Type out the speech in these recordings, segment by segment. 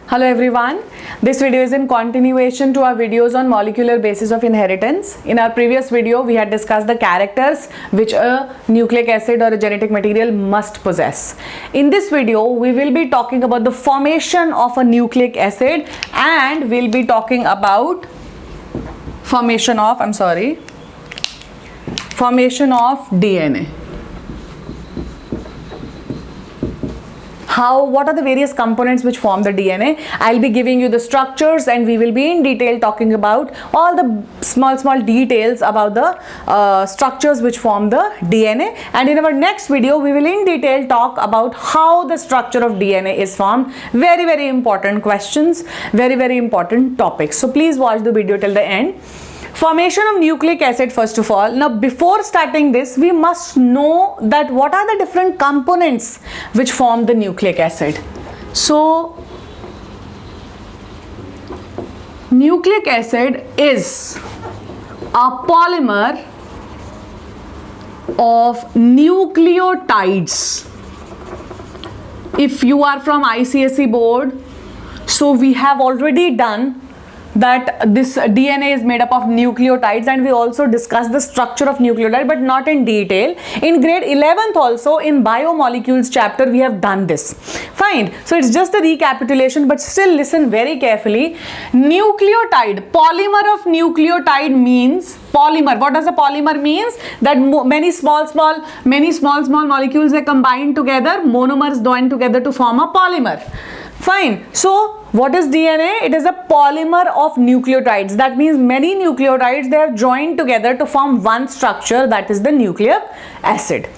Hello everyone, this video is in continuation to our videos on molecular basis of inheritance. In our previous video, we had discussed the characters which a nucleic acid or a genetic material must possess. In this video, we will be talking about the formation of a nucleic acid and we'll be talking about formation of DNA. What are the various components which form the DNA? I'll be giving you the structures and we will be in detail talking about all the small details about the structures which form the DNA. And in our next video, we will in detail talk about how the structure of DNA is formed. Very important questions, very important topics. So please watch the video till the end. Formation of nucleic acid, first of all. Now before starting this, we must know that what are the different components which form the nucleic acid. So nucleic acid is a polymer of nucleotides. If you are from ICSE board, so we have already done that this DNA is made up of nucleotides, and we also discussed the structure of nucleotide but not in detail. In grade 11th also, in biomolecules chapter, we have done this. Fine. So it's just a recapitulation, but still listen very carefully. Nucleotide, polymer of nucleotide means polymer. What does a polymer means? That many small molecules are combined together, monomers join together to form a polymer. Fine. So what is DNA? It is a polymer of nucleotides. That means many nucleotides, they are joined together to form one structure, that is the nucleic acid.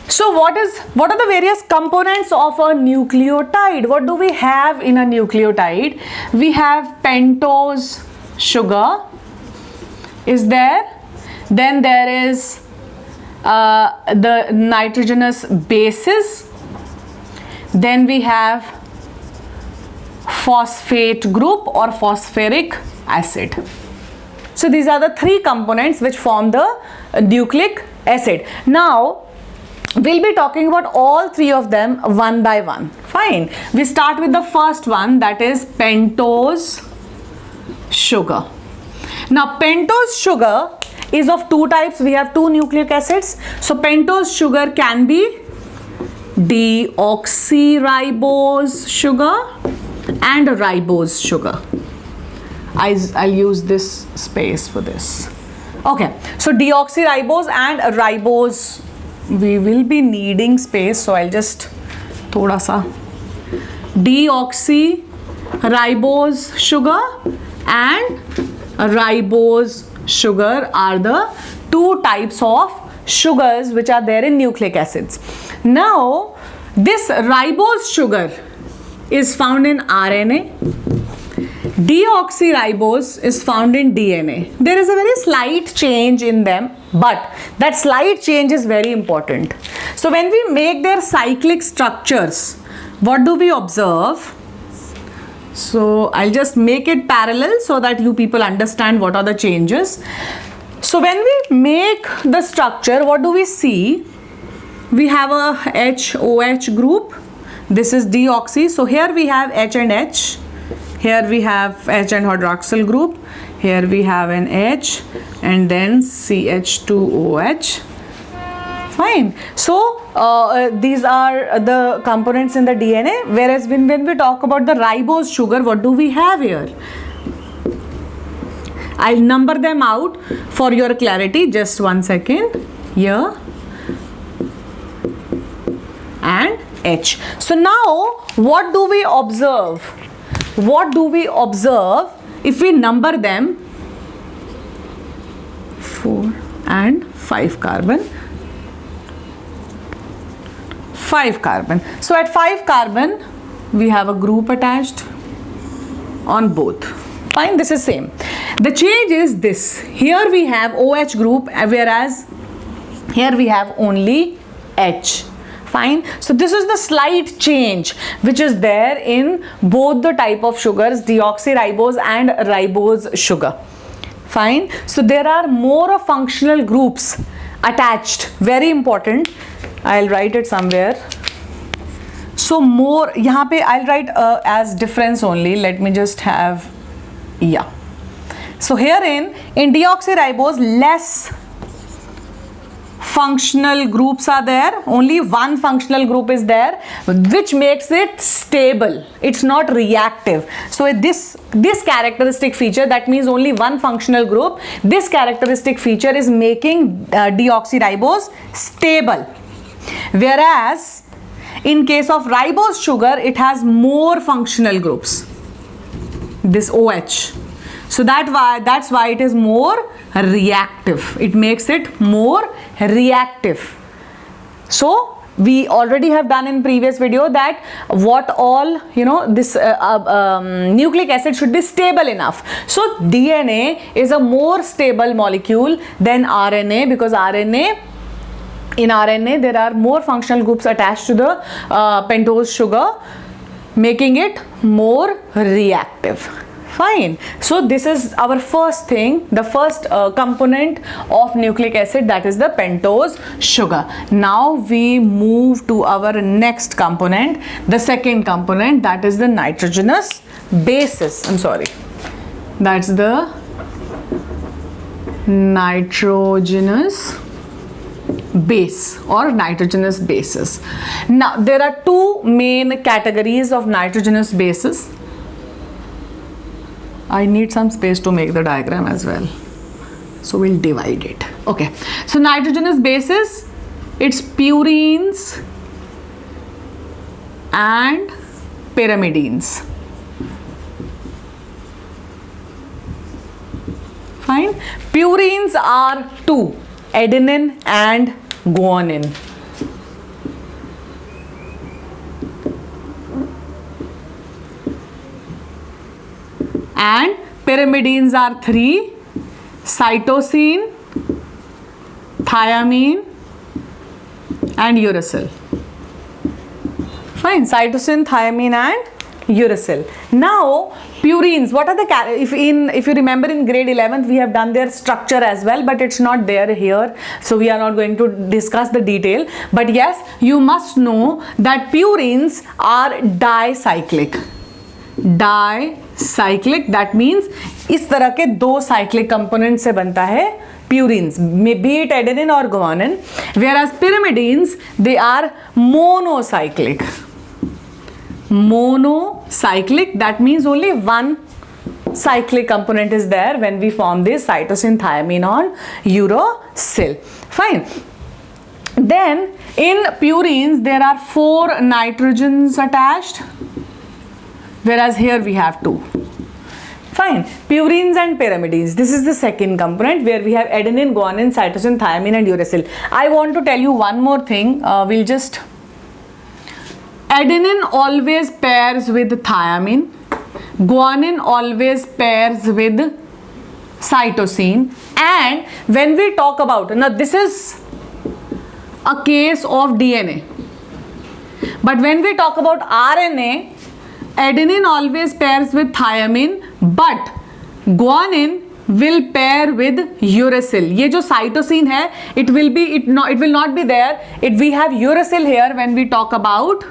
So what are the various components of a nucleotide? What do we have in a nucleotide? We have pentose sugar is there. Then there is the nitrogenous bases. Then we have phosphate group or phosphoric acid. So these are the three components which form the nucleic acid. Now we'll be talking about all three of them one by one. Fine. We start with the first one, that is pentose sugar. Now pentose sugar is of two types. We have two nucleic acids. So pentose sugar can be deoxyribose sugar and ribose sugar. I'll use this space for this. Okay, so deoxyribose and ribose, we will be needing space, so I'll just thoda sa. Deoxyribose sugar and ribose sugar are the two types of sugars which are there in nucleic acids. Now this ribose sugar is found in RNA. Deoxyribose is found in DNA. There is a very slight change in them, but that slight change is very important. So when we make their cyclic structures, what do we observe? So I'll just make it parallel so that you people understand what are the changes. So when we make the structure, what do we see? We have a HOH group. This is deoxy. So here we have H and H. Here we have H and hydroxyl group. Here we have an H and then CH2OH. Fine. So these are the components in the DNA. Whereas when we talk about the ribose sugar, what do we have here? I'll number them out for your clarity. Just 1 second. Here and H. So now what do we observe? What do we observe if we number them? 4 and 5 carbon. 5 carbon. So at 5 carbon we have a group attached on both. Fine, this is same. The change is this. Here we have OH group, whereas here we have only H. Fine. So this is the slight change which is there in both the type of sugars, deoxyribose and ribose sugar. Fine. So there are more functional groups attached. Very important. I'll write it somewhere. So more, यहाँ पे I'll write as difference only. Let me just have, yeah. So herein, in deoxyribose, less functional groups are there. Only one functional group is there, which makes it stable. It's not reactive. So this characteristic feature, that means only one functional group, this characteristic feature is making deoxyribose stable. Whereas in case of ribose sugar, it has more functional groups, this OH. So that's why it is more reactive. It makes it more reactive. So we already have done in previous video that what all, you know, this nucleic acid should be stable enough. So DNA is a more stable molecule than RNA, because in RNA there are more functional groups attached to the pentose sugar, making it more reactive. Fine. So this is our first thing, the first component of nucleic acid, that is the pentose sugar. Now we move to our next component, the second component, that is the nitrogenous bases. That's the nitrogenous base or nitrogenous bases. Now there are two main categories of nitrogenous bases. I need some space to make the diagram as well, so we'll divide it. Okay, so nitrogenous bases, it's purines and pyrimidines. Fine. Purines are two, adenine and guanine. And pyrimidines are three, cytosine, thiamine and uracil. Fine, cytosine, thiamine and uracil. Now purines, what are the, if you remember in grade 11th we have done their structure as well, but it's not there here, so we are not going to discuss the detail. But yes, you must know that purines are dicyclic. Dicyclic, that means इस तरह के दो cyclic components से बनता है purines, be it adenine or guanine, whereas pyrimidines, they are monocyclic. Monocyclic, that means only one cyclic component is there when we form this cytosine, thiamine on uracil. Fine. Then in purines there are 4 nitrogens attached, whereas here we have 2. Fine. Purines and pyrimidines, this is the second component where we have adenine, guanine, cytosine, thiamine and uracil. I want to tell you one more thing. Adenine always pairs with thiamine, guanine always pairs with cytosine, and when we talk about, now this is a case of DNA, but when we talk about RNA, adenine always pairs with thiamine, but guanine will pair with uracil. ये जो cytosine है, it will not be there. We have uracil here when we talk about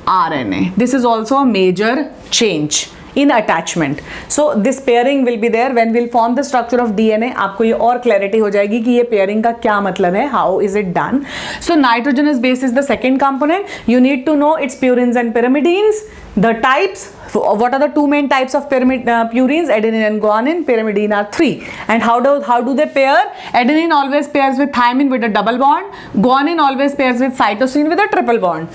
RNA. This is also a major change in attachment. So this pairing will be there when we'll form the structure of DNA. आपको ये और clarity हो जाएगी कि ये pairing का क्या मतलब है, how is it done. So nitrogenous base is the second component. You need to know its purines and pyrimidines. The types, what are the two main types of purines? Adenine and guanine. Pyrimidine are 3. And how do they pair? Adenine always pairs with thiamine with a double bond. Guanine always pairs with cytosine with a triple bond.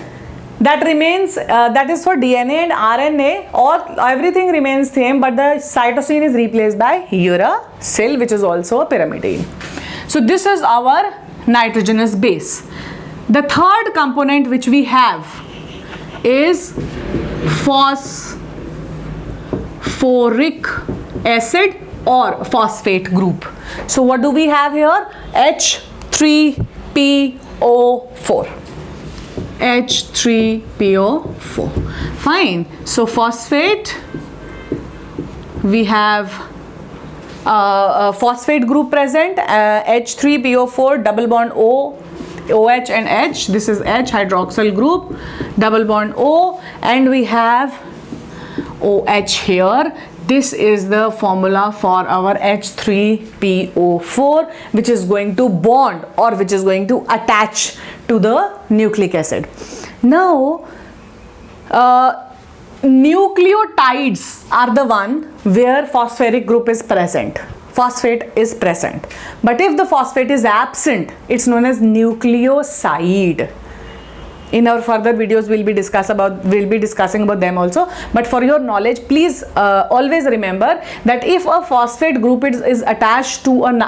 That remains, that is for DNA and RNA, or everything remains same, but the cytosine is replaced by uracil, which is also a pyrimidine. So this is our nitrogenous base. The third component which we have is phosphoric acid or phosphate group. So what do we have here? H3PO4. H3PO4. Fine. So phosphate, we have a phosphate group present, H3PO4 double bond O OH and H. This is H hydroxyl group, double bond O, and we have OH here. This is the formula for our H3PO4, which is going to bond or which is going to attach to the nucleic acid. Now, nucleotides are the one where phosphoric group is present. Phosphate is present. But if the phosphate is absent, it's known as nucleoside. In our further videos, we'll be discussing about them also. But for your knowledge, please always remember that if a phosphate group is attached to in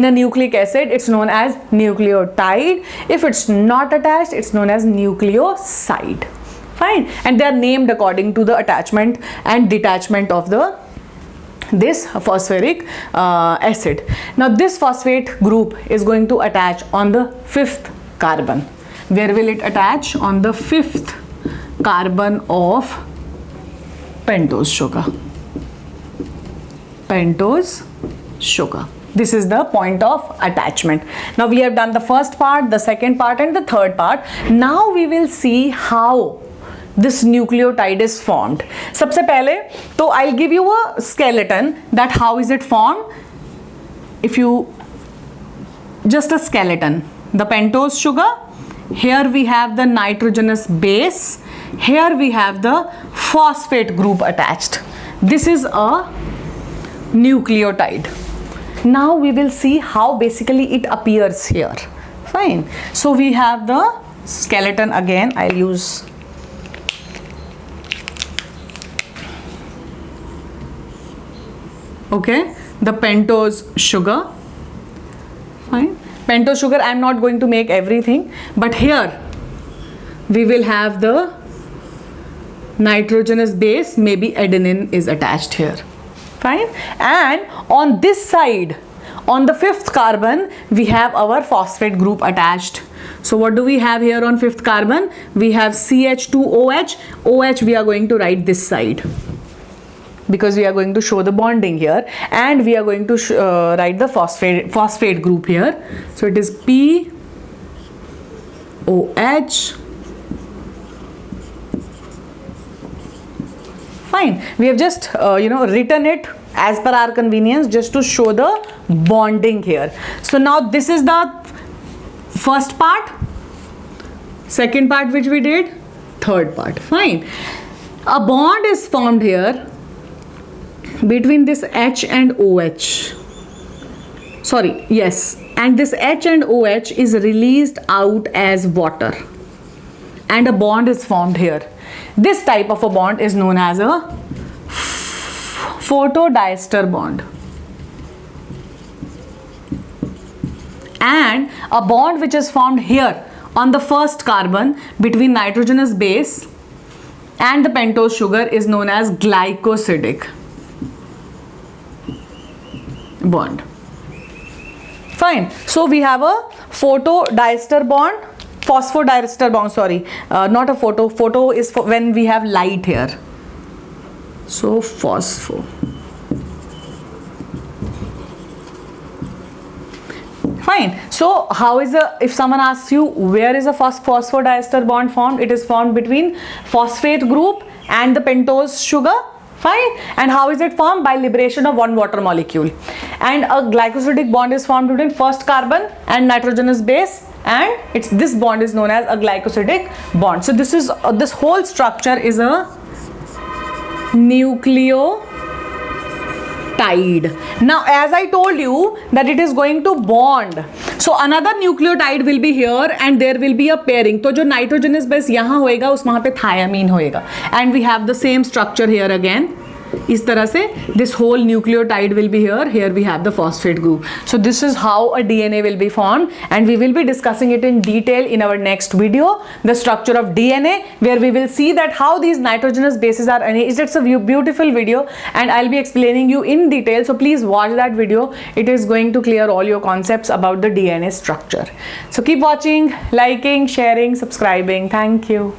a nucleic acid, it's known as nucleotide. If it's not attached, it's known as nucleoside. Fine, and they are named according to the attachment and detachment of this phosphoric acid. Now, this phosphate group is going to attach on the 5th carbon. Where will it attach? On the 5th carbon of pentose sugar. Pentose sugar. This is the point of attachment. Now we have done the first part, the second part, and the third part. Now we will see how this nucleotide is formed. सबसे पहले तो I'll give you a skeleton that how is it formed. If you just a skeleton, the pentose sugar. Here we have the nitrogenous base. Here we have the phosphate group attached. This is a nucleotide. Now we will see how basically it appears here. Fine. So we have the skeleton again. I'll use the pentose sugar. Fine. Pentose sugar, I am not going to make everything, but here we will have the nitrogenous base, maybe adenine is attached here. Fine. And on this side, on the 5th carbon, we have our phosphate group attached. So what do we have here on 5th carbon? We have CH2OH. OH we are going to write this side, because we are going to show the bonding here, and we are going to write the phosphate group here. So it is POH. Fine. We have just written it as per our convenience, just to show the bonding here. So now this is the first part, second part which we did, third part. Fine. A bond is formed here between this H and OH. Sorry, yes. And this H and OH is released out as water. And a bond is formed here. This type of a bond is known as a photodiester bond. And a bond which is formed here on the 1st carbon between nitrogenous base and the pentose sugar is known as glycosidic bond. Fine. So we have a photodiester bond, phosphodiester bond, sorry, not a photo. Photo is for when we have light here. So phospho. Fine. So how is if someone asks you where is a phosphodiester bond formed, it is formed between phosphate group and the pentose sugar. Fine. And how is it formed? By liberation of one water molecule. And a glycosidic bond is formed between 1st carbon and nitrogenous base, and this bond is known as a glycosidic bond. So this is this whole structure is a nucleotide. Now as I told you that it is going to bond, so another nucleotide will be here and there will be a pairing. तो जो nitrogenous base यहाँ होएगा उस वहाँ पे thiamine होएगा, and we have the same structure here again. इस तरह से this whole nucleotide will be here. Here we have the phosphate group. So this is how a DNA will be formed, and we will be discussing it in detail in our next video, the structure of DNA, where we will see that how these nitrogenous bases are arranged. It's a beautiful video and I'll be explaining you in detail. So please watch that video. It is going to clear all your concepts about the DNA structure. So keep watching, liking, sharing, subscribing. Thank you.